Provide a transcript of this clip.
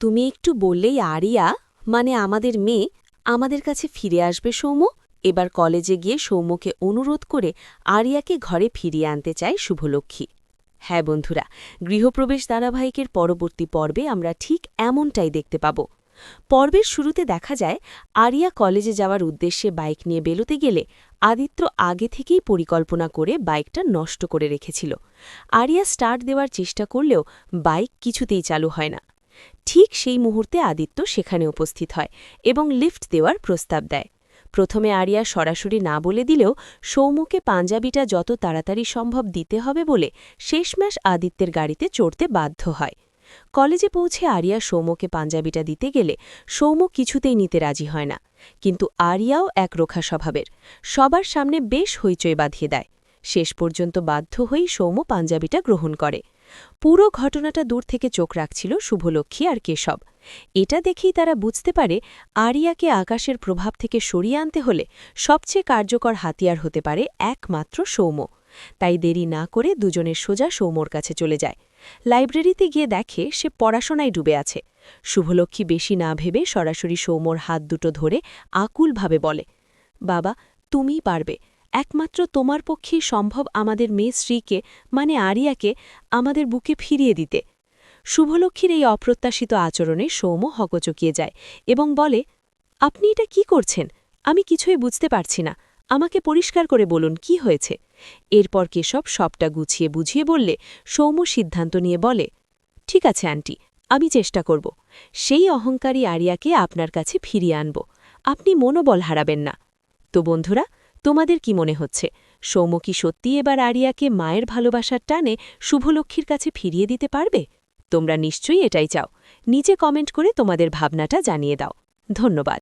তুমি একটু বললেই আরিয়া মানে আমাদের মেয়ে আমাদের কাছে ফিরে আসবে সৌম্য। এবার কলেজে গিয়ে সৌম্যকে অনুরোধ করে আরিয়াকে ঘরে ফিরিয়ে আনতে চায় শুভলক্ষ্মী। হ্যাঁ বন্ধুরা, গৃহপ্রবেশ ধারাবাহিকের পরবর্তী পর্বে আমরা ঠিক এমনটাই দেখতে পাব। পর্বের শুরুতে দেখা যায় আরিয়া কলেজে যাওয়ার উদ্দেশ্যে বাইক নিয়ে বেরোতে গেলে আদিত্য আগে থেকেই পরিকল্পনা করে বাইকটা নষ্ট করে রেখেছিল। আরিয়া স্টার্ট দেওয়ার চেষ্টা করলেও বাইক কিছুতেই চালু হয় না। ঠিক সেই মুহূর্তে আদিত্য সেখানে উপস্থিত হয় এবং লিফট দেওয়ার প্রস্তাব দেয়। প্রথমে আরিয়া সরাসরি না বলে দিলেও সৌম্যকে পাঞ্জাবিটা যত তাড়াতাড়ি সম্ভব দিতে হবে বলে শেষমেশ আদিত্যের গাড়িতে চড়তে বাধ্য হয়। কলেজে পৌঁছে আরিয়া সৌম্যকে পাঞ্জাবিটা দিতে গেলে সৌম্য কিছুতেই নিতে রাজি হয় না, কিন্তু আরিয়াও একরোখা স্বভাবের, সবার সামনে বেশ হইচই বাঁধিয়ে দেয়। শেষ পর্যন্ত বাধ্য হয়েই সৌম্য পাঞ্জাবিটা গ্রহণ করে। পুরো ঘটনাটা দূর থেকে চোখ রাখছিল শুভলক্ষ্মী আর কেশব। এটা দেখেই তারা বুঝতে পারে আরিয়াকে আকাশের প্রভাব থেকে সরিয়ে আনতে হলে সবচেয়ে কার্যকর হাতিয়ার হতে পারে একমাত্র সৌম্য। তাই দেরি না করে দুজনের সোজা সৌম্যর কাছে চলে যায়। লাইব্রেরিতে গিয়ে দেখে সে পড়াশোনায় ডুবে আছে। শুভলক্ষ্মী বেশি না ভেবে সরাসরি সৌম্যর হাত দুটো ধরে আকুলভাবে বলে, বাবা, তুমিই পারবে, একমাত্র তোমার পক্ষেই সম্ভব আমাদের মেয়ে শ্রীকে মানে আরিয়াকে আমাদের বুকে ফিরিয়ে দিতে। শুভলক্ষ্মীর এই অপ্রত্যাশিত আচরণে সৌম্য হকচকিয়ে যায় এবং বলে, আপনি এটা কি করছেন? আমি কিছুই বুঝতে পারছি না, আমাকে পরিষ্কার করে বলুন কি হয়েছে। এরপর কেশব সবটা গুছিয়ে বুঝিয়ে বললে সৌম্য সিদ্ধান্ত নিয়ে বলে, ঠিক আছে আন্টি, আমি চেষ্টা করব, সেই অহংকারী আরিয়াকে আপনার কাছে ফিরিয়ে আনব, আপনি মনোবল হারাবেন না। তো বন্ধুরা, তোমাদের কি মনে হচ্ছে, সৌম্য কি সত্যি এবার আরিয়াকে মায়ের ভালোবাসার টানে শুভলক্ষ্মীর কাছে ফিরিয়ে দিতে পারবে? তোমরা নিশ্চয়ই এটাই চাও। নিচে কমেন্ট করে তোমাদের ভাবনাটা জানিয়ে দাও। ধন্যবাদ।